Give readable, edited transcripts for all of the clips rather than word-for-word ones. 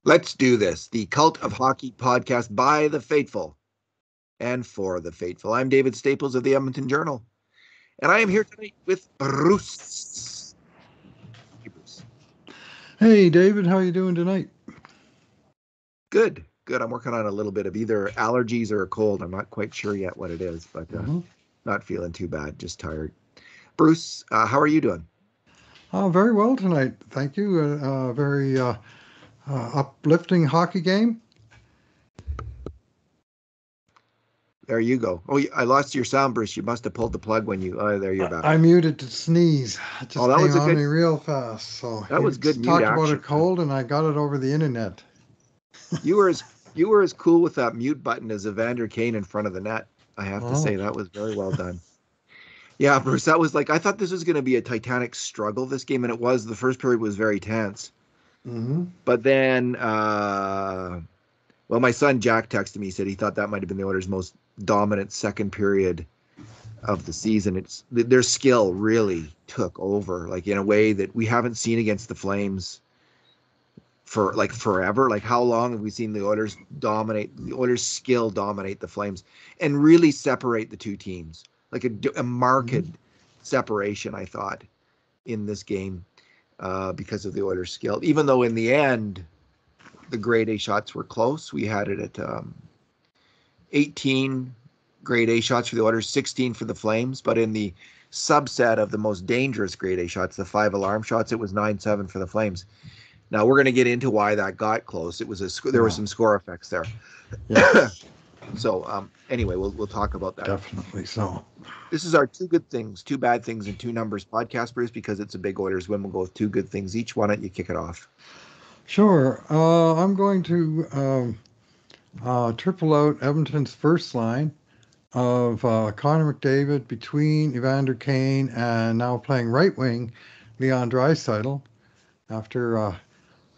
Let's do this. The Cult of Hockey podcast by the faithful and for the faithful. I'm David Staples of the Edmonton Journal, and I am here tonight with Bruce. Hey, Bruce. Hey, David, how you doing tonight? Good. I'm working on a little bit of either allergies or a cold. I'm not quite sure yet what it is, but not feeling too bad, just tired. Bruce, how are you doing? Very well tonight. Thank you. Very uplifting hockey game. There you go. Oh, I lost your sound, Bruce. You must have pulled the plug when you. Oh, there you're back. I muted to sneeze. It just that came was on me real fast. So that was good. Talked about a cold, and I got it over the internet. You were as cool with that mute button as Evander Kane in front of the net. I have to say that was very well done. Yeah, Bruce, that was like, I thought this was going to be a titanic struggle, this game, and it was. The first period was very tense. Mm-hmm. But then, my son Jack texted me, he said he thought that might have been the Oilers' most dominant second period of the season. Their skill really took over, like in a way that we haven't seen against the Flames for like forever. Like, how long have we seen the Oilers skill dominate the Flames and really separate the two teams? Like a marked separation, I thought, in this game because of the Oilers' skill. Even though in the end, the grade A shots were close. We had it at 18 grade A shots for the Oilers, 16 for the Flames. But in the subset of the most dangerous grade A shots, the 5 alarm shots, it was 9-7 for the Flames. Now we're going to get into why that got close. It was there were some score effects there. Yes. So anyway, we'll talk about that. Definitely so. This is our 2 good things, 2 bad things, and 2 numbers podcast, Bruce, because it's a big Oilers win. We'll go with 2 good things each. Why don't you kick it off? Sure. I'm going to triple out Edmonton's first line of Connor McDavid between Evander Kane and now playing right wing Leon Draisaitl. After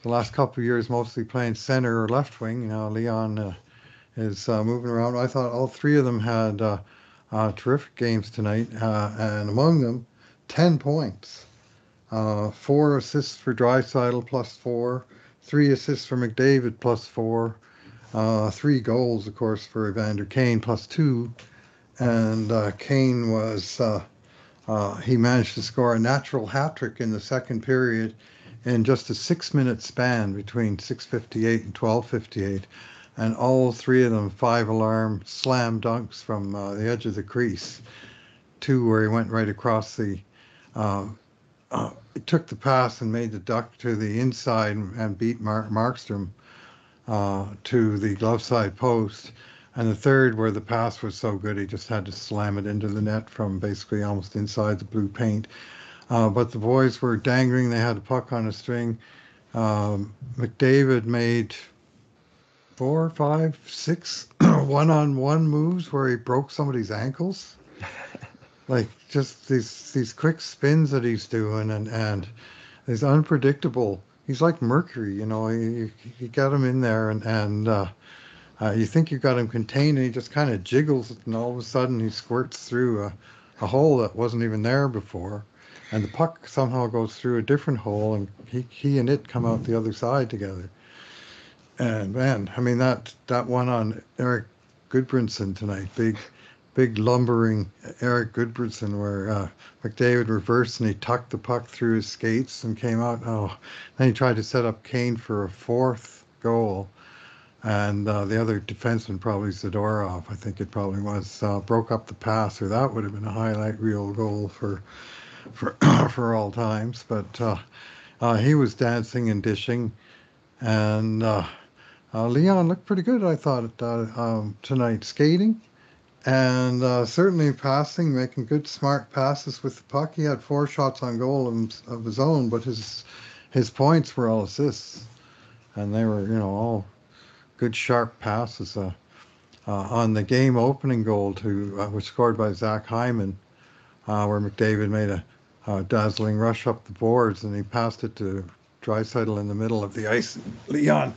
the last couple of years mostly playing center or left wing, Leon is moving around. I thought all 3 of them had terrific games tonight, and among them, 10 points. 4 assists for Draisaitl +4, 3 assists for McDavid +4, 3 goals, of course, for Evander Kane +2, and Kane was he managed to score a natural hat trick in the second period in just a 6-minute span between 6:58 and 12:58, and all 3 of them 5 alarm slam dunks from the edge of the crease. 2 where he went right across the. He took the pass and made the duck to the inside and beat Markstrom to the glove side post. And the third, where the pass was so good, he just had to slam it into the net from basically almost inside the blue paint. But the boys were dangling. They had a puck on a string. McDavid made 4, 5, 6 one-on-one moves where he broke somebody's ankles. Like just these quick spins that he's doing, and he's unpredictable. He's like Mercury, you got him in there, and you think you got him contained, and he just kind of jiggles, and all of a sudden he squirts through a hole that wasn't even there before, and the puck somehow goes through a different hole, and he and it come out the other side together. And man, I mean that one on Eric Goodbranson tonight, big lumbering Eric Goodbranson, where McDavid reversed and he tucked the puck through his skates and came out. Then he tried to set up Kane for a 4th goal, and the other defenseman, probably Zadorov, I think it probably was, broke up the pass, or that would have been a highlight reel goal for all times. But he was dancing and dishing, and Leon looked pretty good, I thought, tonight, skating. And certainly passing, making good, smart passes with the puck. He had 4 shots on goal of his own, but his points were all assists, and they were, all good, sharp passes. On the game opening goal was scored by Zach Hyman, where McDavid made a dazzling rush up the boards, and he passed it to Draisaitl in the middle of the ice. Leon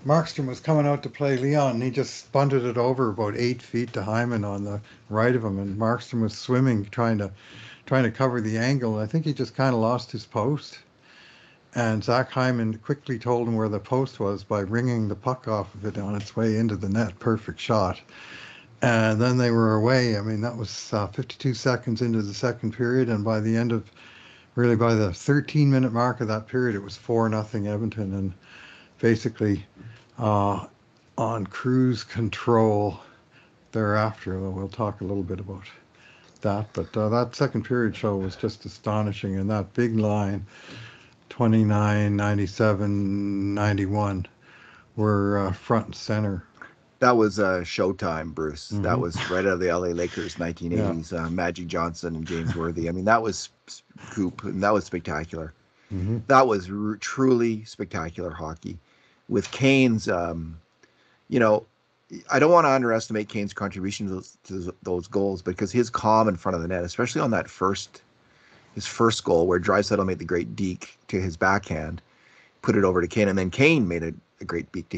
Markstrom was coming out to play Leon, and he just bunted it over about 8 feet to Hyman on the right of him, and Markstrom was swimming, trying to cover the angle. I think he just kind of lost his post, And Zach Hyman quickly told him where the post was by ringing the puck off of it on its way into the net. Perfect shot. And then they were away. I mean, that was 52 seconds into the second period. And by the end of, really by the 13-minute mark of that period, it was 4-0 Edmonton. And basically uh, on cruise control thereafter. We'll talk a little bit about that. But that second period show was just astonishing. And that big line, 29, 97, 91, were front and center. That was Showtime, Bruce. Mm-hmm. That was right out of the LA Lakers 1980s. Yeah. Magic Johnson and James Worthy. I mean, that was Coop, and that was spectacular. Mm-hmm. That was truly spectacular hockey. With Kane's, you know, I don't want to underestimate Kane's contribution to those goals, because his calm in front of the net, especially on that his first goal where Draisaitl made the great deke to his backhand, put it over to Kane, and then Kane made a great deke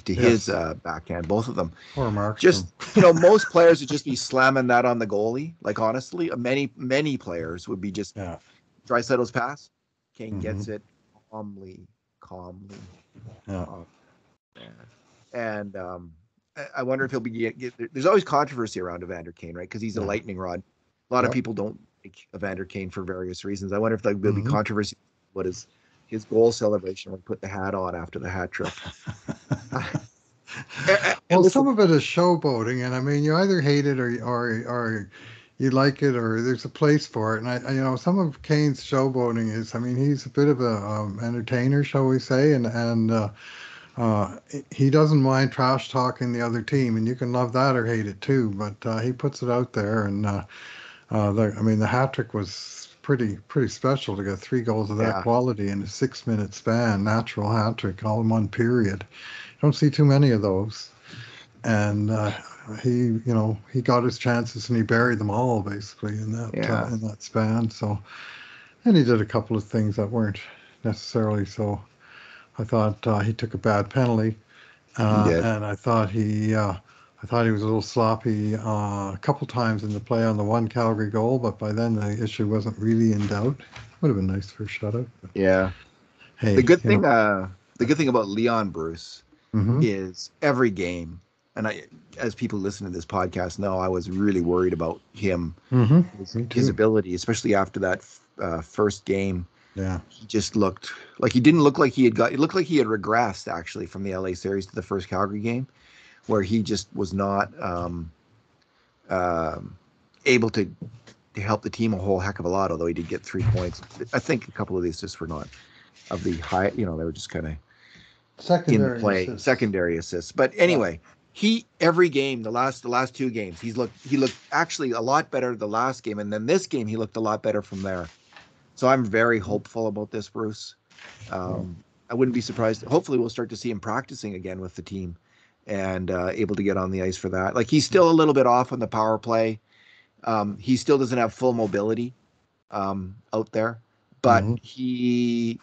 to his backhand, both of them. Or Mark. Just, most players would just be slamming that on the goalie. Like, honestly, many players would be just Draisaitl's pass. Kane gets it calmly. Yeah. And I wonder if he'll be. There's always controversy around Evander Kane, right? Because he's a lightning rod. A lot of people don't like Evander Kane for various reasons. I wonder if there'll be controversy. What is his goal celebration when he put the hat on after the hat trick? Well, some of it is showboating, and I mean, you either hate it or you like it, or there's a place for it. And some of Kane's showboating is, I mean, he's a bit of a entertainer, shall we say, and he doesn't mind trash talking the other team, and you can love that or hate it too. But he puts it out there, and the hat trick was pretty special to get 3 goals of that quality in a 6-minute span, natural hat trick, all in one period. Don't see too many of those. And he got his chances and he buried them all basically in that span. So, and he did a couple of things that weren't necessarily so. I thought he took a bad penalty, and I thought he was a little sloppy a couple times in the play on the one Calgary goal. But by then the issue wasn't really in doubt. Would have been nice for a shutout. Yeah. Hey, the good thing about Leon, Bruce, is every game, and as people listen to this podcast know, I was really worried about him, his ability, especially after that first game. Yeah, he just looked like he didn't look like he had it looked like he had regressed actually from the LA series to the first Calgary game, where he just was not able to help the team a whole heck of a lot, although he did get 3 points. I think a couple of these just were not of the high, they were just kind of secondary assists. But anyway, every game, the last 2 games, he looked actually a lot better the last game, and then this game he looked a lot better from there. So I'm very hopeful about this, Bruce. I wouldn't be surprised. Hopefully we'll start to see him practicing again with the team and able to get on the ice for that. Like, he's still a little bit off on the power play. He still doesn't have full mobility out there, but he's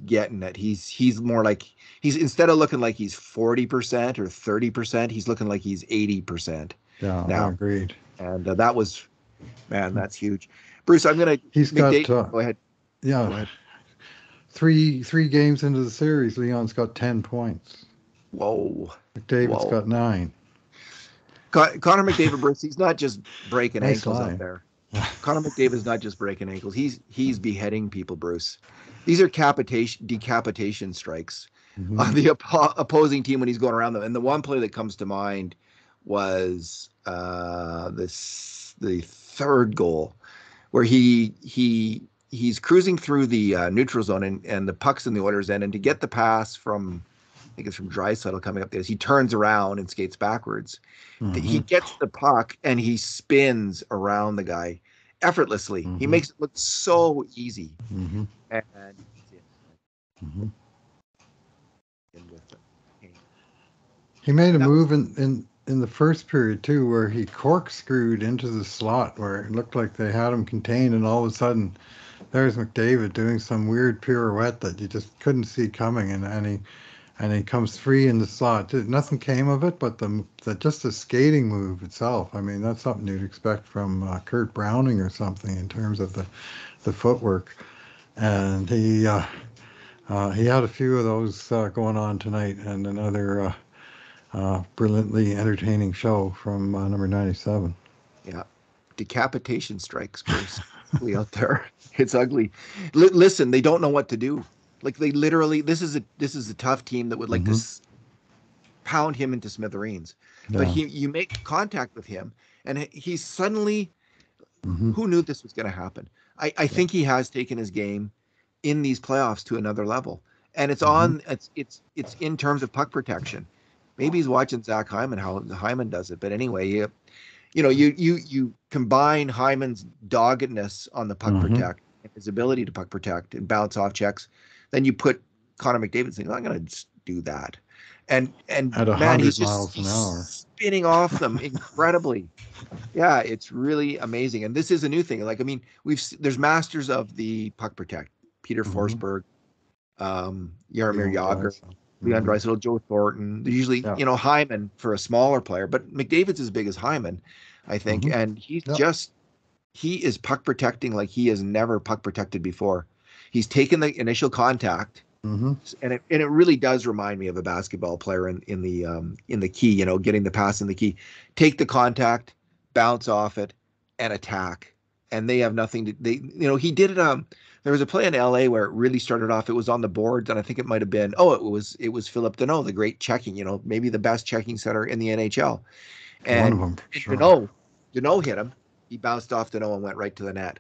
getting it. He's more like, instead of looking like he's 40% or 30%, he's looking like he's 80%. Yeah, now. I agreed. And that was, man, that's huge. Bruce, I'm gonna. Go ahead. Yeah, go ahead. Three games into the series, Leon's got 10 points. Whoa. McDavid's got 9. Connor McDavid, Bruce, he's not just breaking ankles line. out there. Connor McDavid's not just breaking ankles. He's beheading people, Bruce. These are decapitation strikes on the opposing team when he's going around them. And the one play that comes to mind was the third goal, where he's cruising through the neutral zone and the puck's in the Oilers' end, and to get the pass from, I think it's from Draisaitl coming up there, he turns around and skates backwards. He gets the puck and he spins around the guy effortlessly. He makes it look so easy. And he made a move in the first period too, where he corkscrewed into the slot where it looked like they had him contained, and all of a sudden there's McDavid doing some weird pirouette that you just couldn't see coming, and he comes free in the slot. Nothing came of it, but just the skating move itself, I mean, that's something you'd expect from Kurt Browning or something in terms of the footwork. and he had a few of those going on tonight, and another brilliantly entertaining show from number 97. Yeah. Decapitation strikes, Bruce. Ugly out there. It's ugly. Listen, they don't know what to do. Like they literally, this is a tough team that would like to Hmm. pound him into smithereens. But Yeah. you make contact with him, and he's suddenly, Hmm. who knew this was going to happen? I Yeah. think he has taken his game in these playoffs to another level, and Hmm. it's in terms of puck protection. Maybe he's watching Zach Hyman, how Hyman does it. But anyway, you combine Hyman's doggedness on the puck Hmm. protect, his ability to puck protect and bounce off checks, then you put Connor McDavid saying, "I'm going to just do that," and At man, 100 miles an he's hour. spinning off them incredibly. Yeah, it's really amazing, and this is a new thing. Like I mean, there's masters of the puck protect, Peter Hmm. Forsberg, Jaromir Leon Jagr, Draisaitl. Leon Hmm. Draisaitl, Joe Thornton. They're usually, Yeah. Hyman for a smaller player, but McDavid's as big as Hyman, I think, Hmm. and Yep. he is puck protecting like he has never puck protected before. He's taken the initial contact, Hmm. and it really does remind me of a basketball player in the key, getting the pass in the key, take the contact, bounce off it, and attack. And they have nothing to he did it. There was a play in LA where it really started off. It was on the boards, and I think it might have been it was Philip Deneau, the great checking, maybe the best checking setter in the NHL. One of And, them for and sure. Deneau hit him. He bounced off Deneau and went right to the net.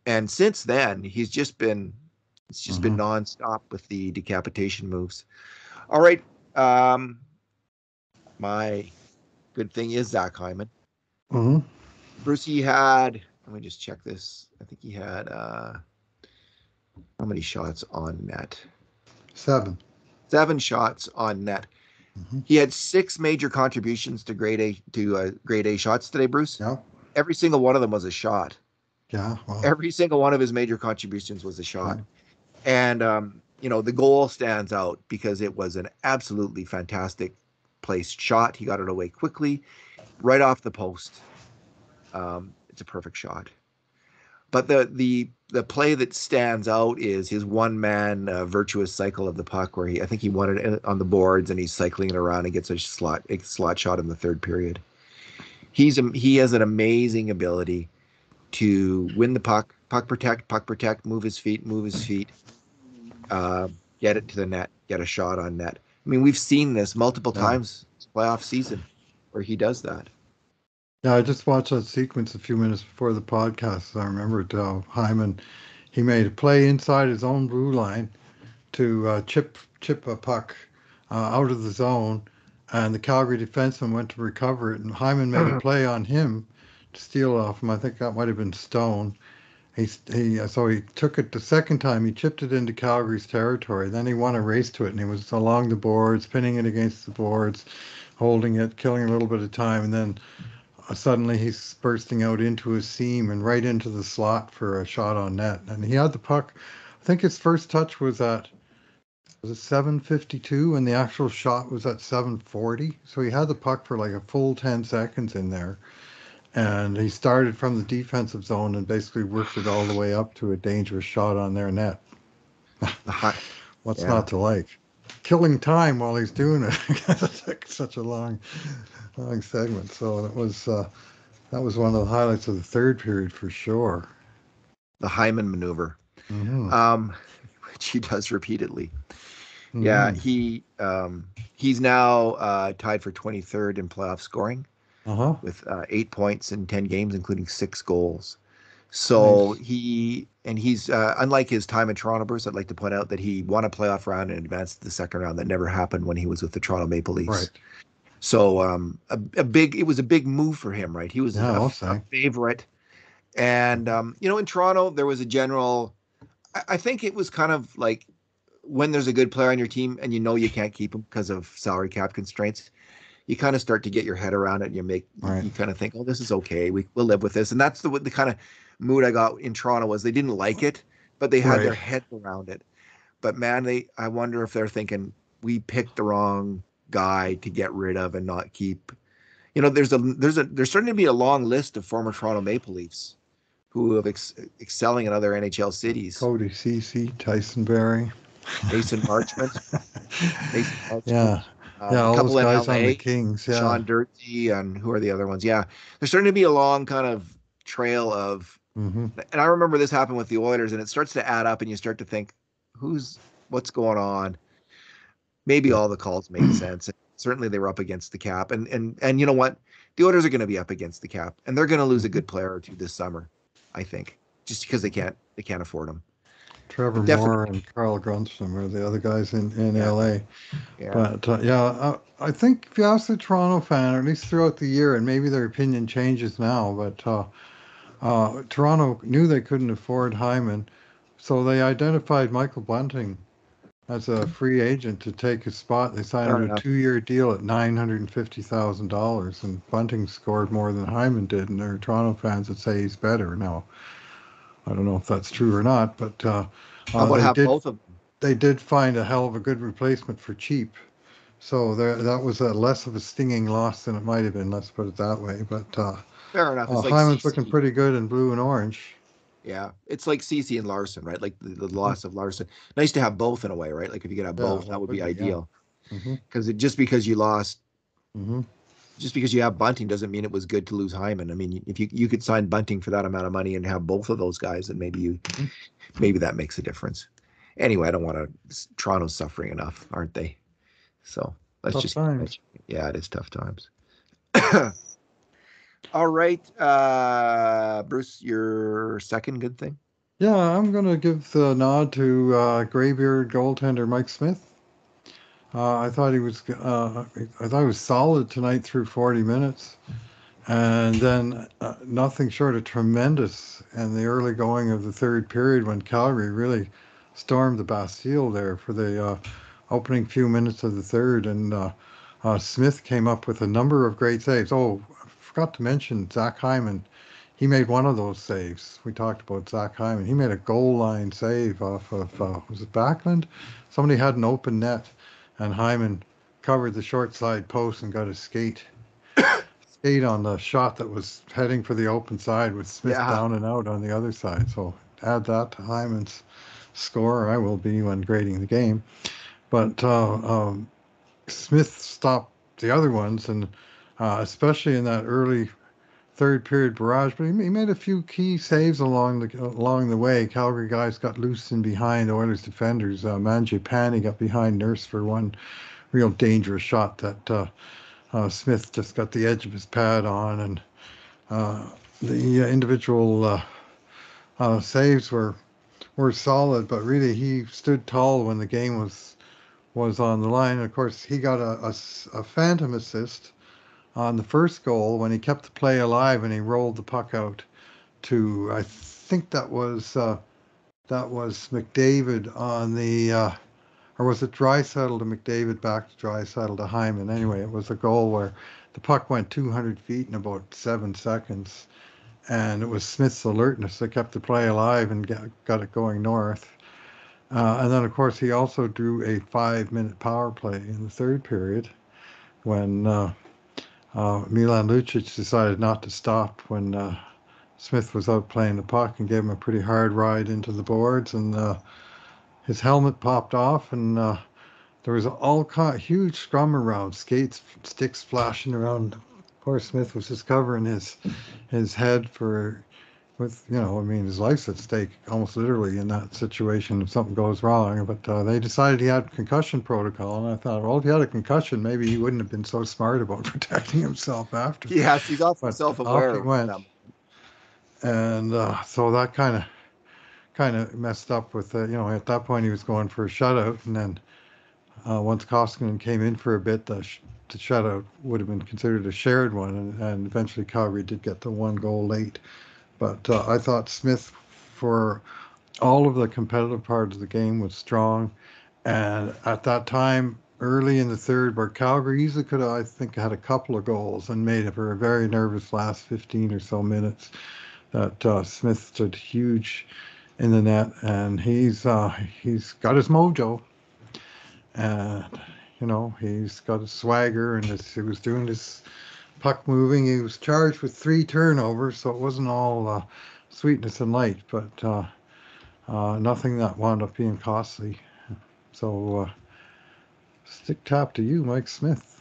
And since then, it's just been Hmm. nonstop with the decapitation moves. All right. Um, my good thing is Zach Hyman. Hmm. Bruce, he had, let me just check this. I think he had, how many shots on net? 7. 7 shots on net. Hmm. He had 6 major contributions to grade A shots today, Bruce. Yeah. Every single one of them was a shot. Yeah. Well. Every single one of his major contributions was a Yeah. shot. And the goal stands out because it was an absolutely fantastic placed shot. He got it away quickly, right off the post. It's a perfect shot. But the play that stands out is his one man virtuous cycle of the puck, where I think he won it on the boards and he's cycling it around and gets a slot shot in the third period. He has an amazing ability to win the puck protect, move his feet, uh, get it to the net, get a shot on net. I mean, we've seen this multiple Yeah. times this playoff season where he does that. Yeah. I just watched that sequence a few minutes before the podcast. I remembered Hyman. He made a play inside his own blue line to chip a puck out of the zone, and the Calgary defenseman went to recover it, and Hyman made a play on him to steal off him. I think that might have been Stone. So he took it the second time. He chipped it into Calgary's territory. Then he won a race to it, and he was along the boards, pinning it against the boards, holding it, killing a little bit of time, and then suddenly he's bursting out into his seam and right into the slot for a shot on net. And he had the puck. I think his first touch was it 7:52, and the actual shot was at 7:40. So he had the puck for like a full 10 seconds in there, and he started from the defensive zone and basically worked it all the way up to a dangerous shot on their net. What's Yeah, not to like? Killing time while he's doing it. It's like such a long segment. So that was one of the highlights of the third period for sure. the Hyman maneuver, Hmm. um, which he does repeatedly. Yeah, Hmm. he's now tied for 23rd in playoff scoring Uh-huh. with 8 points in 10 games, including 6 goals. So Nice. he's unlike his time in Toronto, Bruce. I'd like to point out that he won a playoff round and advanced to the second round. That never happened when he was with the Toronto Maple Leafs. Right. So it was a big move for him, right? He was Yeah, I'll a say. favorite, and in Toronto there was a general. I think it was kind of like when there's a good player on your team and you can't keep him because of salary cap constraints, you kind of start to get your head around it, and Right. you kind of think, oh, this is okay. We'll live with this. And that's the kind of mood I got in Toronto. Was they didn't like it, but they had Right. their heads around it. But man, I wonder if they're thinking we picked the wrong guy to get rid of and not keep. There's starting to be a long list of former Toronto Maple Leafs who have excelling in other NHL cities. Cody Ceci, Tyson Berry. Mason Marchment, Mason Yeah. Marchment, Yeah, a all those couple in guys on the LA, Kings. Yeah. Sean Durkee, and who are the other ones? Yeah, there's starting to be a long kind of trail of, Hmm. and I remember this happened with the Oilers, and it starts to add up, and you start to think, what's going on? Maybe all the calls made sense. And certainly they were up against the cap, and you know what? The Oilers are going to be up against the cap, and they're going to lose a good player or two this summer, I think, just because they can't afford them. Trevor But Moore definitely, and Carl Grundstrom are the other guys in yeah, LA. yeah. But I think if you ask the Toronto fan, or at least throughout the year, and maybe their opinion changes now, but Toronto knew they couldn't afford Hyman, so they identified Michael Bunting as a free agent to take his spot. They signed him Fair to a enough. 2-year deal at $950,000, and Bunting scored more than Hyman did, and there are Toronto fans that say he's better. Now, I don't know if that's true or not, but How about they have did both of them? find a hell of a good replacement for cheap. So that was a less of a stinging loss than it might have been. Let's put it that way. But Fair enough. It's like Hyman's looking CC. pretty good in blue and orange. Yeah, it's like CC and Larson, right? Like the loss of Larson. Nice to have both in a way, right? Like if you could have Yeah, both, well, that it would would be be. Yeah. ideal. Hmm. Because just because you lost, Hmm. just because you have Bunting doesn't mean it was good to lose Hyman. I mean, if you could sign Bunting for that amount of money and have both of those guys, then maybe that makes a difference. Anyway, I don't want to. Toronto's suffering enough, aren't they? So let's Tough just keep times. it. Yeah, it is tough times. All right, Bruce, your second good thing. Yeah, I'm going to give the nod to graybeard goaltender Mike Smith. I thought he was solid tonight through 40 minutes, and then nothing short of tremendous in the early going of the third period when Calgary really stormed the Bastille there for the opening few minutes of the third, and Smith came up with a number of great saves. Oh, I forgot to mention Zach Hyman. He made one of those saves. We talked about Zach Hyman. He made a goal line save off of, was it Backlund? Somebody had an open net, and Hyman covered the short side post and got a skate on the shot that was heading for the open side with Smith Yeah, down and out on the other side. So add that to Hyman's score. I will be when grading the game. But Smith stopped the other ones, and especially in that early third period barrage. But he made a few key saves along the way. Calgary guys got loose in behind Oilers defenders. Mangiapane got behind Nurse for one real dangerous shot that Smith just got the edge of his pad on, and uh, the individual saves were solid. But really, he stood tall when the game was on the line. And of course, he got a phantom assist on the first goal when he kept the play alive and he rolled the puck out to, I think that was McDavid on the or was it Draisaitl to McDavid, back to Draisaitl to Hyman? Anyway, it was a goal where the puck went 200 feet in about 7 seconds, and it was Smith's alertness that kept the play alive and got it going north. And then, of course, he also drew a 5-minute power play in the third period when Milan Lucic decided not to stop when Smith was out playing the puck and gave him a pretty hard ride into the boards, and his helmet popped off, and there was huge scrum around, skates, sticks flashing around. Poor Smith was just covering his head I mean, his life's at stake almost literally in that situation if something goes wrong. But they decided he had concussion protocol, and I thought, well, if he had a concussion, maybe he wouldn't have been so smart about protecting himself after. yes, he's also But off he self-aware. went, and so that kind of messed up with at that point he was going for a shutout, and then once Koskinen came in for a bit, the shutout would have been considered a shared one, and eventually Calgary did get the one goal late. But I thought Smith, for all of the competitive part of the game, was strong. And at that time, early in the third, where Calgary easily could have, I think, had a couple of goals and made it for a very nervous last 15 or so minutes, that Smith stood huge in the net, and he's got his mojo, and he's got a swagger, and he was doing his puck moving. He was charged with 3 turnovers, so it wasn't all sweetness and light, but nothing that wound up being costly. So stick tap to you, Mike Smith.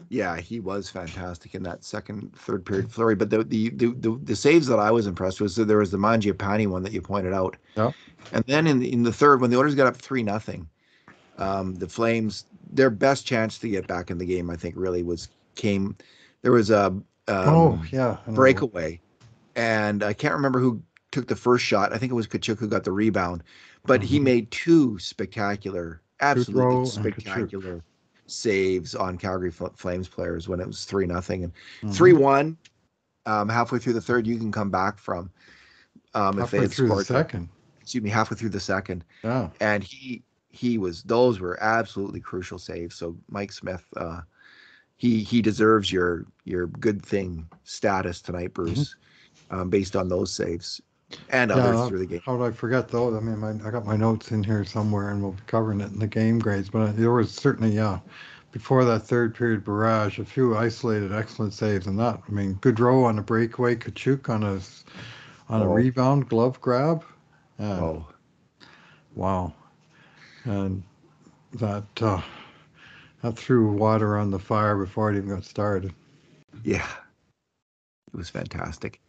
Yeah, he was fantastic in that third period flurry. But the saves that I was impressed with, so there was the Mangiapane one that you pointed out, Yeah. and then in the third, when the Oilers got up 3-0, the Flames, their best chance to get back in the game, I think, really came. There was a Oh yeah, I know. breakaway, and I can't remember who took the first shot. I think it was Kachuk who got the rebound, but he made two spectacular, absolutely Goudreau and Kachuk. spectacular saves on Calgary Flames players when it was 3-0 and 3-1. Halfway through the third, you can come back from if they Halfway had through the scored. second. Excuse me, halfway through the second. Yeah. And those were absolutely crucial saves. So Mike Smith, he deserves your good thing status tonight, Bruce, based on those saves and others through the game. How did I forget those? I mean, I got my notes in here somewhere, and we'll be covering it in the game grades. But there was certainly, before that third period barrage, a few isolated excellent saves, and that. I mean, Goudreau on a breakaway, Kachuk on a rebound, glove grab. Wow. And that threw water on the fire before it even got started. Yeah, it was fantastic.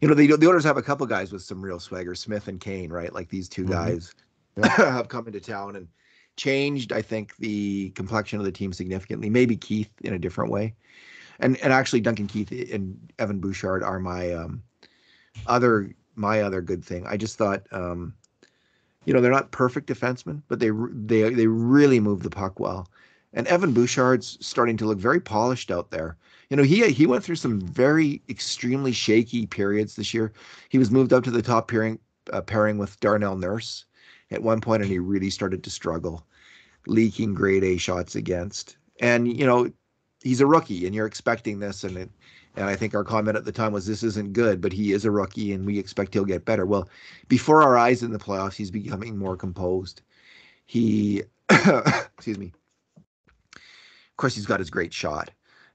The Oilers have a couple guys with some real swagger, Smith and Kane, right? Like these two guys have come into town and changed, I think, the complexion of the team significantly. Maybe Keith in a different way, and actually Duncan Keith and Evan Bouchard are my other good thing. I just thought, they're not perfect defensemen, but they really move the puck well. And Evan Bouchard's starting to look very polished out there. He went through some very extremely shaky periods this year. He was moved up to the top pairing with Darnell Nurse at one point, and he really started to struggle, leaking grade A shots against. And he's a rookie, and you're expecting this, and I think our comment at the time was this isn't good, but he is a rookie, and we expect he'll get better. Well, before our eyes in the playoffs, he's becoming more composed. He, excuse me. Of course, he's got his great shot.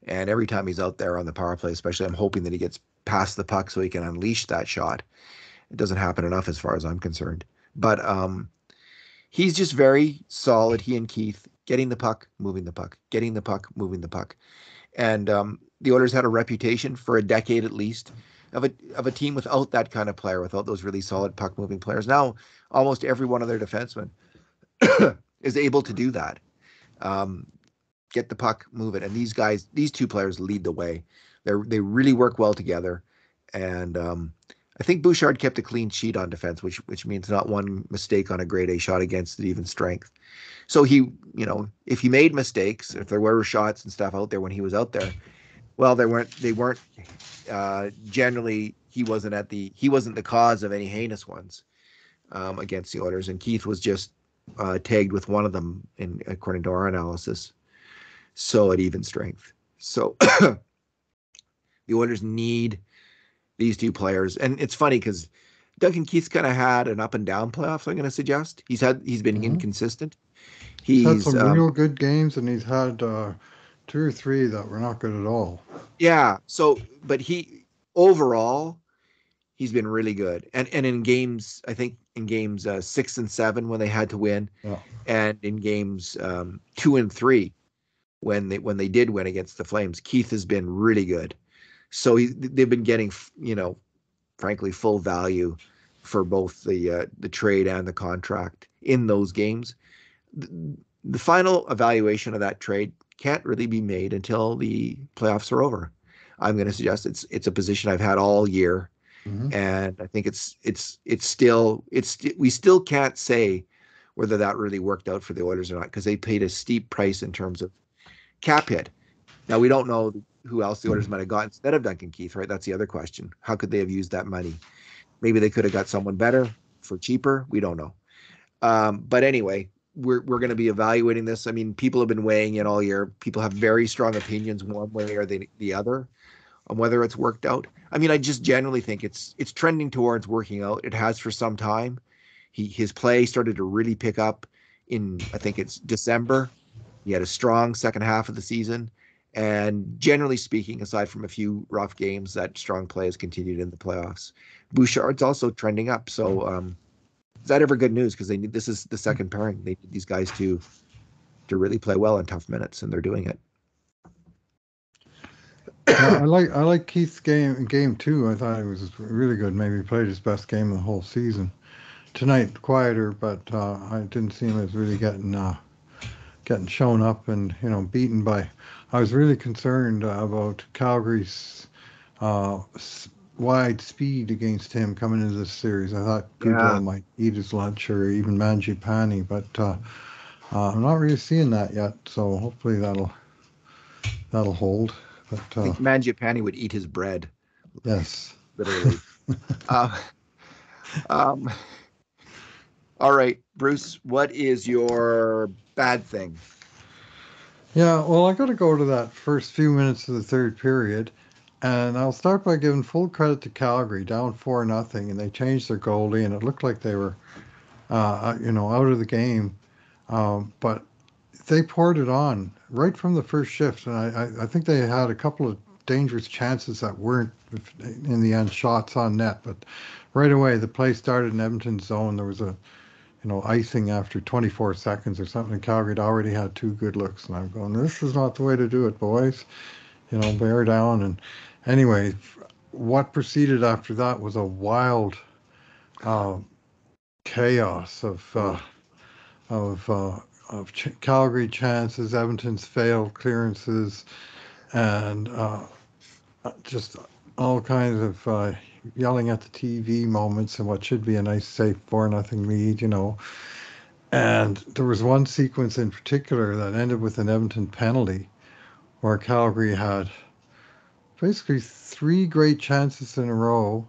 And every time he's out there on the power play, especially, I'm hoping that he gets past the puck so he can unleash that shot. It doesn't happen enough as far as I'm concerned. But he's just very solid, he and Keith, getting the puck, moving the puck, getting the puck, moving the puck. And the Oilers had a reputation for a decade at least of a team without that kind of player, without those really solid puck-moving players. Now, almost every one of their defensemen is able to do that. Get the puck, move it. And these two players lead the way. They really work well together. And I think Bouchard kept a clean sheet on defense, which means not one mistake on a grade A shot against the even strength. So he, if he made mistakes, if there were shots and stuff out there when he was out there, well, they weren't generally, he wasn't the cause of any heinous ones against the Oilers. And Keith was just tagged with one of them according to our analysis. So at even strength. So the Oilers need these two players. And it's funny because Duncan Keith's kind of had an up and down playoffs, I'm going to suggest. He's been inconsistent. He's had some real good games, and he's had 2 or 3 that were not good at all. Yeah. So, but overall, he's been really good. And in games, I think in games 6 and 7 when they had to win, and in games 2 and 3, when they did win against the Flames, Keith has been really good. So they've been getting, frankly, full value for both the trade and the contract in those games. The final evaluation of that trade can't really be made until the playoffs are over. I'm going to suggest it's a position I've had all year, and I think we still can't say whether that really worked out for the Oilers or not, because they paid a steep price in terms of cap hit. Now, we don't know who else the Oilers might have got instead of Duncan Keith, right? That's the other question. How could they have used that money? Maybe they could have got someone better for cheaper. We don't know. But anyway, we're going to be evaluating this. I mean, people have been weighing in all year. People have very strong opinions one way or the other on whether it's worked out. I mean, I just generally think it's trending towards working out. It has for some time. His play started to really pick up in, I think it's December. He had a strong second half of the season, And generally speaking, aside from a few rough games, that strong play has continued in the playoffs. Bouchard's also trending up. So is that ever good news? Because this is the second pairing. They need these guys to really play well in tough minutes, and they're doing it. Yeah, I like Keith's game too. I thought it was really good. Maybe he played his best game of the whole season. Tonight quieter, but I didn't see him as really getting shown up and beaten by. I was really concerned about Calgary's wide speed against him coming into this series. I thought Yeah. Goodell might eat his lunch or even Mangiapane, but I'm not really seeing that yet. So hopefully that'll hold. But I think Mangiapane would eat his bread. yes. Literally. uh, um, all right, Bruce, what is your bad thing? Yeah, well, I got to go to that first few minutes of the third period, and I'll start by giving full credit to Calgary, down 4-0, and they changed their goalie, and it looked like they were, out of the game. But they poured it on right from the first shift, and I think they had a couple of dangerous chances that weren't, in the end, shots on net. But right away, the play started in Edmonton's zone. There was a icing after 24 seconds or something. Calgary had already had two good looks, and I'm going, this is not the way to do it, boys. Bear down. And anyway, what proceeded after that was a wild uh, chaos of Calgary chances, Edmonton's failed clearances, and just all kinds of yelling at the TV moments and what should be a nice, safe 4-0 lead, And there was one sequence in particular that ended with an Edmonton penalty where Calgary had basically three great chances in a row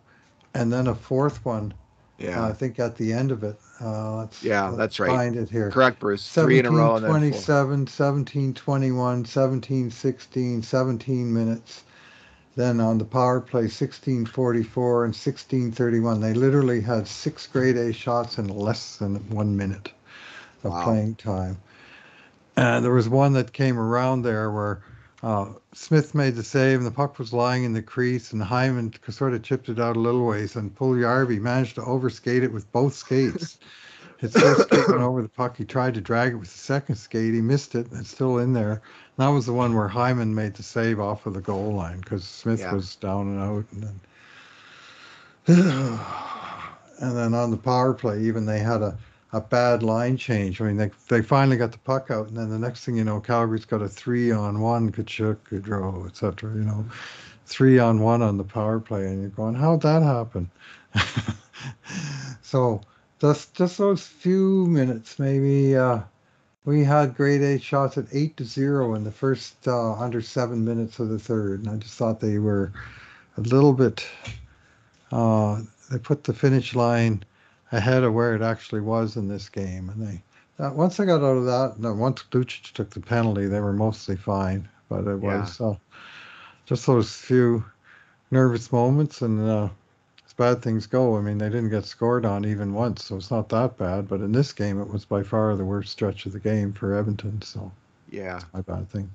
and then a fourth one, Yeah. I think, at the end of it. That's right. Find it here. Correct, Bruce. 3 in a row and then 17-27, 17-21, 17-16, 17 minutes. Then on the power play, 16-44 and 16-31. They literally had 6 grade A shots in less than 1 minute of playing time. And there was one that came around there where Smith made the save and the puck was lying in the crease and Hyman sort of chipped it out a little ways and Puljujarvi managed to overskate it with both skates. His first skate went over the puck. He tried to drag it with the second skate. He missed it. It's still in there. And that was the one where Hyman made the save off of the goal line because Smith was down and out. And then on the power play, even they had a bad line change. I mean, they finally got the puck out, and then the next thing you know, Calgary's got a 3-on-1, Kachuk, Gaudreau, etc. 3-on-1 on the power play, and you're going, how'd that happen? So just those few minutes, maybe we had grade A shots at 8-0 in the first under 7 minutes of the third, and I just thought they were a little bit. They put the finish line ahead of where it actually was in this game. And they once they got out of that, once Lucic took the penalty, they were mostly fine. But it was just those few nervous moments, and as bad things go, I mean, they didn't get scored on even once, so it's not that bad. But in this game, it was by far the worst stretch of the game for Edmonton. So it's my bad thing.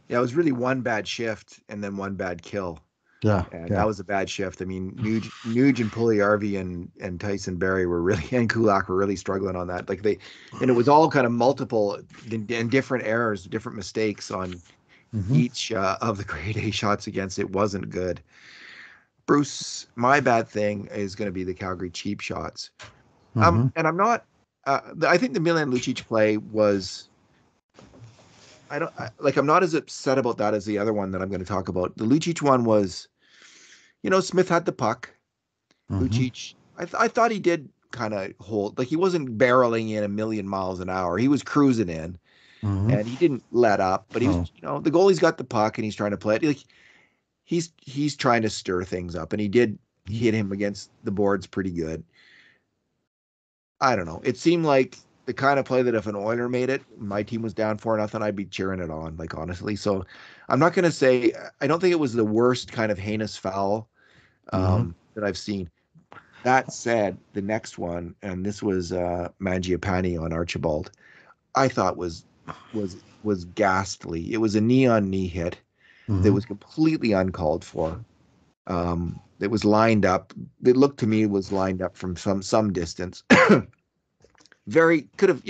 Yeah, it was really one bad shift and then one bad kill. And that was a bad shift. I mean, Nuge and Puljujarvi and Tyson Barrie were really, and Kulak were really struggling on that. And it was all kind of multiple and different errors, different mistakes on each of the grade A shots against. It wasn't good. Bruce, my bad thing is going to be the Calgary cheap shots. And I'm not. I think the Milan Lucic play was. I'm not as upset about that as the other one that I'm going to talk about. The Lucic one was, Smith had the puck. Lucic, I thought he did kind of hold, he wasn't barreling in a million miles an hour. He was cruising in, and he didn't let up. But he was, the goalie's got the puck and he's trying to play it. He's trying to stir things up, and he did hit him against the boards pretty good. I don't know. It seemed like the kind of play that if an Oiler made it, my team was down 4-0, I'd be cheering it on, honestly. So I'm not going to say, I don't think it was the worst kind of heinous foul that I've seen. That said, the next one, and this was Mangiapane on Archibald, I thought was was ghastly. It was a knee-on-knee hit that Hmm. was completely uncalled for. It was lined up. It looked to me it was lined up from some distance. Very could have,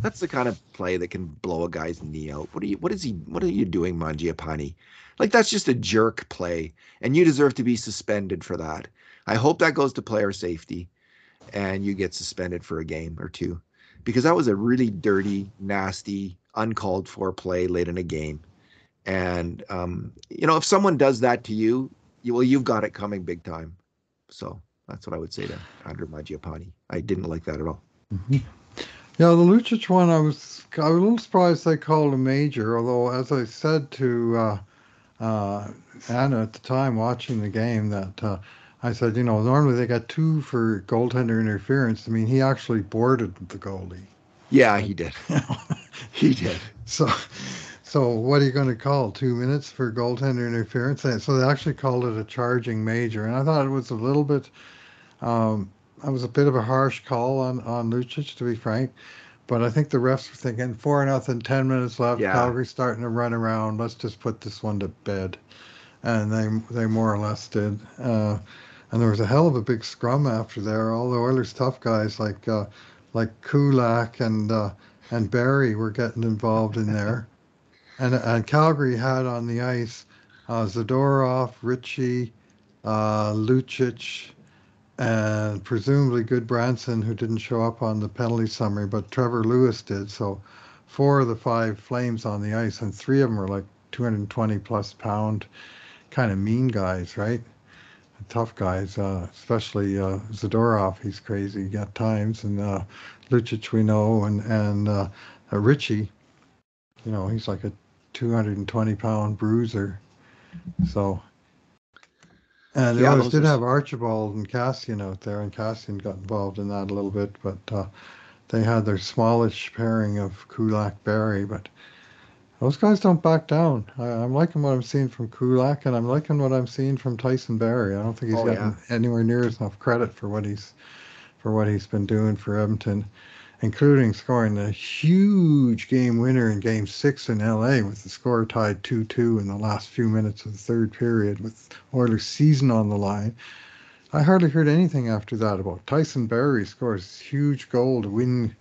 that's the kind of play that can blow a guy's knee out. What are you doing, Mangiapane? Like that's just a jerk play, and you deserve to be suspended for that. I hope that goes to player safety and you get suspended for a game or two because that was a really dirty, nasty, uncalled for play late in a game. And if someone does that to you, you've got it coming big time. So that's what I would say to Andrew Mangiapane. I didn't like that at all. Hmm. Yeah, the Lucic one, I was a little surprised they called a major. Although, as I said to uh, Anna at the time watching the game, that I said, normally they got two for goaltender interference. I mean, he actually boarded the goalie. Yeah, And, he did. you know, He did. so, so what are you going to call? 2 minutes for goaltender interference? And so they actually called it a charging major, and I thought it was a little bit. Um, I was a bit of a harsh call on Lucic, to be frank. But I think the refs were thinking 4-0, 10 minutes left. Yeah. Calgary's starting to run around. Let's just put this one to bed, and they more or less did. And there was a hell of a big scrum after there. All the Oilers tough guys like Kulak and Barry were getting involved in there. And Calgary had on the ice Zadorov, Ritchie, Lucic, and presumably Good Branson, who didn't show up on the penalty summary, but Trevor Lewis did. So four of the five Flames on the ice, and three of them were like 220 plus pound kind of mean guys, right? Tough guys, especially Zadorov. He's crazy at times, and Lucic we know, and Ritchie. He's like a 220-pound bruiser. So, and the Yeah, Oilers those did are have Archibald and Cassian out there, and Cassian got involved in that a little bit, but they had their smallish pairing of Kulak Berry, but those guys don't back down. I'm liking what I'm seeing from Kulak, and I'm liking what I'm seeing from Tyson Berry. I don't think he's oh yeah. gotten anywhere near enough credit for what he's been doing for Edmonton, including scoring a huge game winner in Game 6 in LA with the score tied 2-2 in the last few minutes of the third period with Oilers' season on the line. I hardly heard anything after that about Tyson Berry scores huge goal to win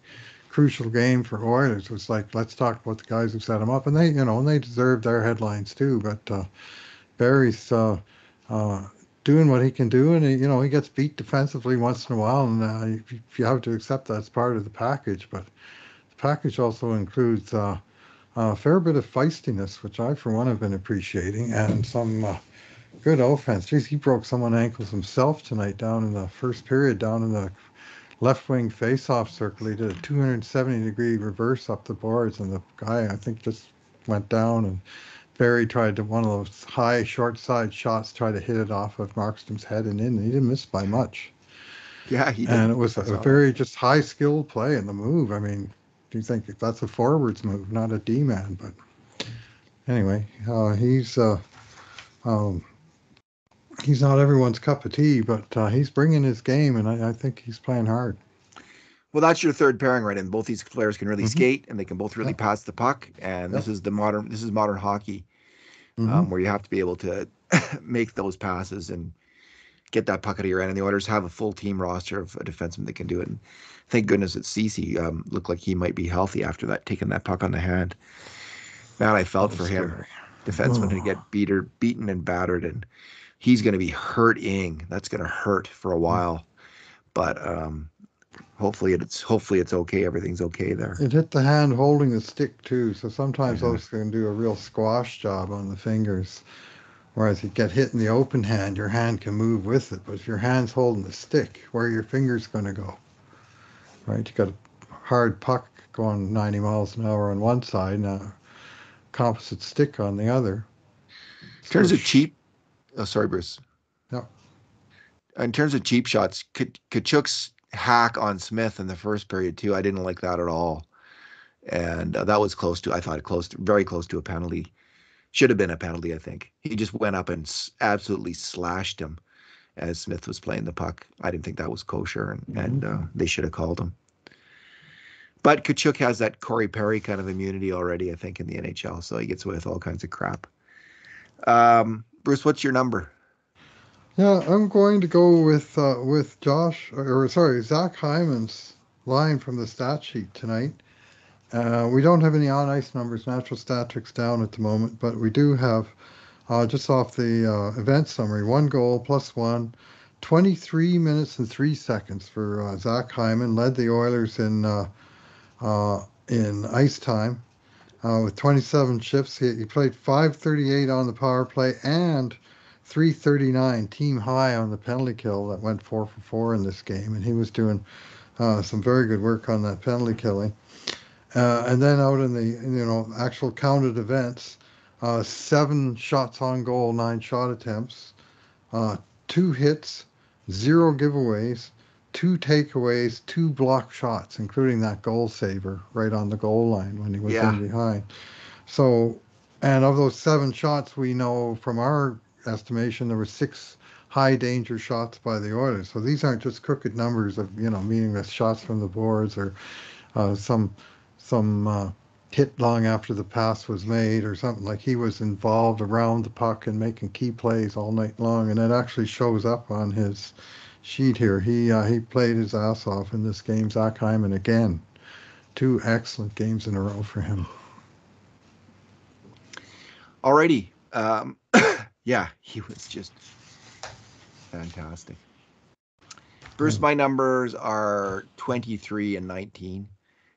crucial game for Oilers. It was like, let's talk about the guys who set him up, and they deserve their headlines too. But Barry's uh, doing what he can do, and he gets beat defensively once in a while, and you have to accept that's part of the package. But the package also includes a fair bit of feistiness, which I, for one, have been appreciating, and some good offense. Jeez, he broke someone's ankles himself tonight down in the first period, down in the left wing face-off circle. He did a 270-degree reverse up the boards, and the guy, I think, just went down. And Barry tried to one of those high short side shots, try to hit it off of Markstrom's head and in. And he didn't miss by much. Yeah, he And it didn't. was I a saw that. very just high skill play in the move. I mean, do you think that's a forwards move, not a D man? But anyway, um, he's not everyone's cup of tea, but he's bringing his game, and I think he's playing hard. Well, that's your third pairing, right? And both these players can really Hmm. skate and they can both really Yep. pass the puck. And Yep. this is modern hockey, Hmm. where you have to be able to make those passes and get that puck out of your end. And the Oilers have a full team roster of a defenseman that can do it. And thank goodness that Cece looked like he might be healthy after that, taking that puck on the hand. Man, I That felt was for him. scary. Defenseman to Oh. get beaten and battered, and he's going to be hurting. That's going to hurt for a while. But hopefully it's okay. Everything's okay there. It hit the hand holding the stick too, so sometimes Yeah. those can do a real squash job on the fingers. Whereas you get hit in the open hand, your hand can move with it. But if your hand's holding the stick, where are your fingers going to go? Right? You got a hard puck going 90 miles an hour on one side and a composite stick on the other. In terms of Squish. cheap, oh sorry, Bruce. Yeah. In terms of cheap shots, Kachuk's hack on Smith in the first period too. I didn't like that at all, and that was close to. I thought very close to a penalty. Should have been a penalty. I think he just went up and absolutely slashed him as Smith was playing the puck. I didn't think that was kosher, and Hmm. they should have called him. But Kachuk has that Corey Perry kind of immunity already, I think, in the NHL, so he gets away with all kinds of crap. Bruce, what's your number? Yeah, I'm going to go with Zach Hyman's line from the stat sheet tonight. We don't have any on ice numbers, natural statistics down at the moment, but we do have just off the event summary, 1 goal +1, 23 minutes and 3 seconds for Zach Hyman, led the Oilers in ice time with 27 shifts. He played 5:38 on the power play and 3:39 team high on the penalty kill that went 4 for 4 in this game, and he was doing some very good work on that penalty killing. And then out in the actual counted events, 7 shots on goal, 9 shot attempts, 2 hits, 0 giveaways, 2 takeaways, 2 block shots, including that goal saver right on the goal line when he was in behind. So, and of those 7 shots, we know from our estimation there were 6 high danger shots by the Oilers. So these aren't just crooked numbers of meaningless shots from the boards or some hit long after the pass was made or something. Like, he was involved around the puck and making key plays all night long, and it actually shows up on his sheet here. He played his ass off in this game. Zach Hyman again, 2 excellent games in a row for him. Alrighty. Yeah, he was just fantastic. Bruce, my numbers are 23 and 19,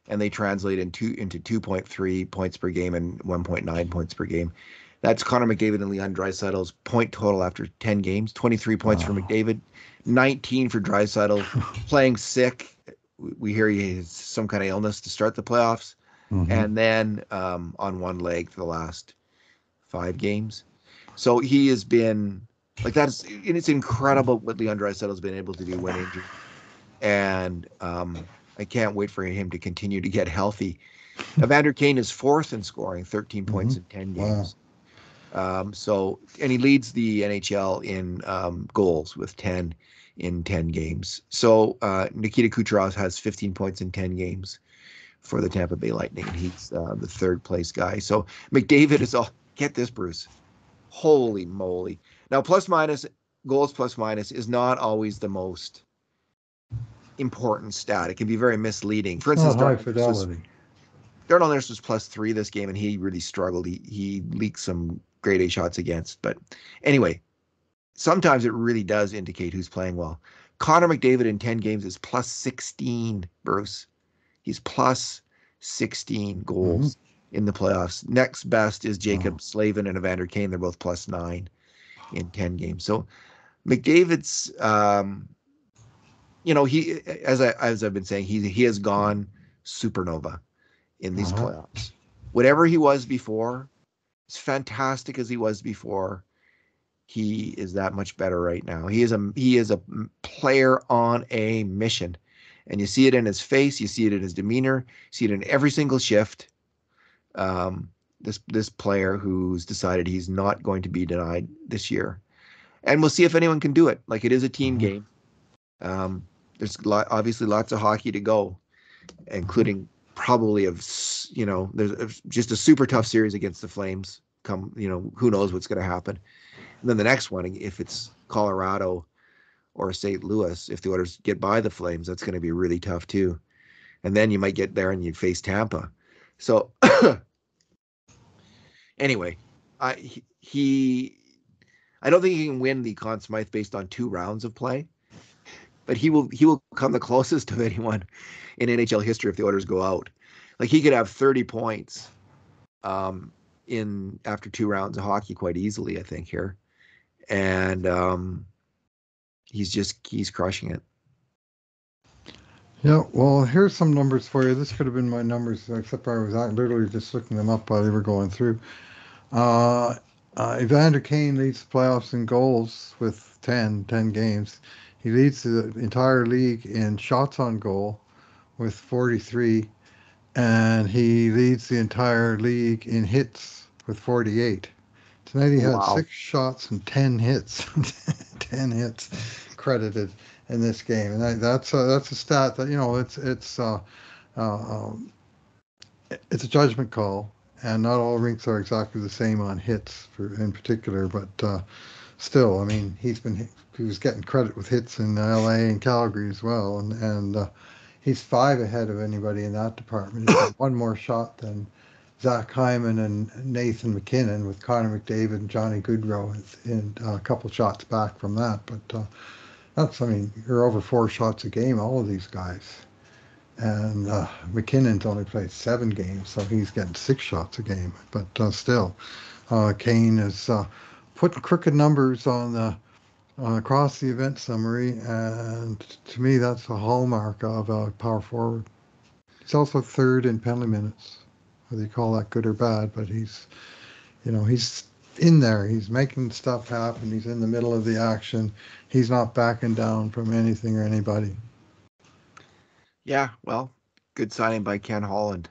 and they translate into 2.3 points per game and 1.9 points per game. That's Connor McDavid and Leon Draisaitl's point total after 10 games. 23 points for McDavid, 19 for Draisaitl, playing sick. We hear he has some kind of illness to start the playoffs, and then on one leg for the last 5 games. So he has been like, it's incredible what Leon Draisaitl has been able to do when injured, and I can't wait for him to continue to get healthy. Evander Kane is 4th in scoring, 13 points in 10 games. Wow. And he leads the NHL in goals with 10 in 10 games. So Nikita Kucherov has 15 points in 10 games for the Tampa Bay Lightning, and he's the 3rd place guy. So McDavid is get this, Bruce. Holy moly. Now, goals plus minus is not always the most important stat. It can be very misleading. For instance, high fidelity. Darnell Nurse was +3 this game, and he really struggled. He leaked some grade A shots against. But anyway, sometimes it really does indicate who's playing well. Connor McDavid in 10 games is +16, Bruce. He's +16 goals in the playoffs. Next best is Jacob Slavin and Evander Kane. They're both +9 in 10 games. So McDavid's, he, as I've been saying, he has gone supernova in these playoffs. Whatever he was before, as fantastic as he was before, he is that much better right now. He is a player on a mission, and you see it in his face, you see it in his demeanor, you see it in every single shift. This player who's decided he's not going to be denied this year, and we'll see if anyone can do it. Like, it is a team game. There's obviously lots of hockey to go, including probably there's just a super tough series against the Flames. Who knows what's going to happen. And then the next one, if it's Colorado or St. Louis, if the Oilers get by the Flames, that's going to be really tough too. And then you might get there and you face Tampa. So anyway, I don't think he can win the Conn Smythe based on 2 rounds of play, but he will come the closest of anyone in NHL history if the Oilers go out. Like, he could have 30 points in after 2 rounds of hockey quite easily, I think, here. And he's crushing it. Yeah, well, here's some numbers for you. This could have been my numbers, except I was literally just looking them up while they were going through. Evander Kane leads the playoffs in goals with 10 games. He leads the entire league in shots on goal with 43, and he leads the entire league in hits with 48. Tonight he had 6 shots and 10 hits. 10 hits credited in this game, and that's a stat that It's a judgment call, and not all rinks are exactly the same on hits in particular, but still, I mean, he was getting credit with hits in L.A. and Calgary as well, and he's 5 ahead of anybody in that department. He's got one more shot than Zach Hyman and Nathan McKinnon, with Connor McDavid and Johnny Goodrow in a couple shots back from that. But I mean, you're over 4 shots a game, all of these guys. And McKinnon's only played 7 games, so he's getting 6 shots a game. But still, Kane is putting crooked numbers on across the event summary, and to me, that's a hallmark of a power forward. He's also 3rd in penalty minutes, whether you call that good or bad, but he's in there. He's making stuff happen. He's in the middle of the action. He's not backing down from anything or anybody. Yeah, well, good signing by Ken Holland.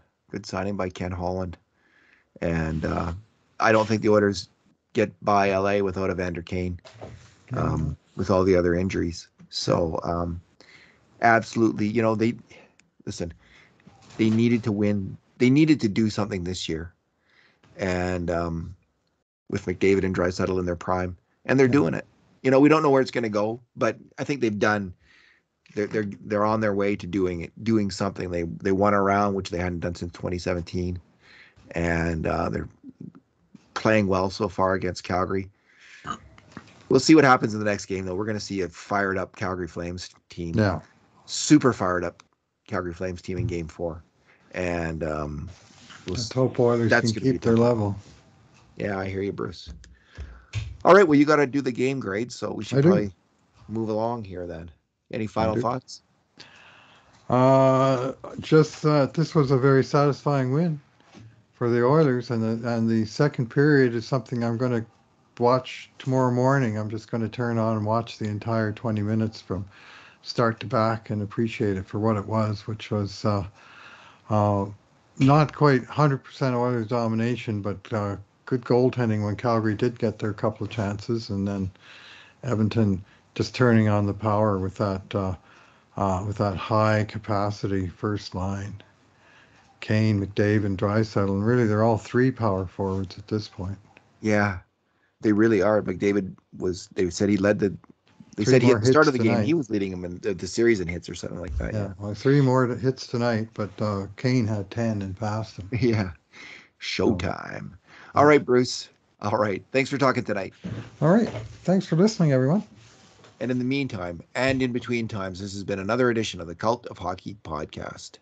And I don't think the Oilers get by LA without Evander Kane, with all the other injuries. So absolutely, they needed to win. They needed to do something this year. And with McDavid and Draisaitl in their prime, and they're doing it. We don't know where it's going to go, but I think they're on their way to doing something. They won a round, which they hadn't done since 2017, and they're playing well so far against Calgary. We'll see what happens in the next game, though. We're going to see a fired up Calgary Flames team. Yeah, super fired up Calgary Flames team in Game 4, and let's hope Oilers can keep their level. Yeah, I hear you, Bruce. All right, well, you got to do the game grade, so we should probably move along here then. Any final thoughts? Just that this was a very satisfying win for the Oilers, and the second period is something I'm going to watch tomorrow morning. I'm just going to turn on and watch the entire 20 minutes from start to back and appreciate it for what it was, which was not quite 100% Oilers domination, but good goaltending when Calgary did get their couple of chances, and then Edmonton just turning on the power with that high capacity first line. Kane, McDavid, and Draisaitl, and really they're all 3 power forwards at this point. Yeah, they really are. McDavid they said he led They said at the start of the game he was leading them in the series in hits or something like that. Yeah, well, 3 more hits tonight, but Kane had 10 and passed him. Yeah, Showtime. All right, Bruce. All right, thanks for talking tonight. All right, thanks for listening, everyone. And in the meantime, and in between times, this has been another edition of the Cult of Hockey podcast.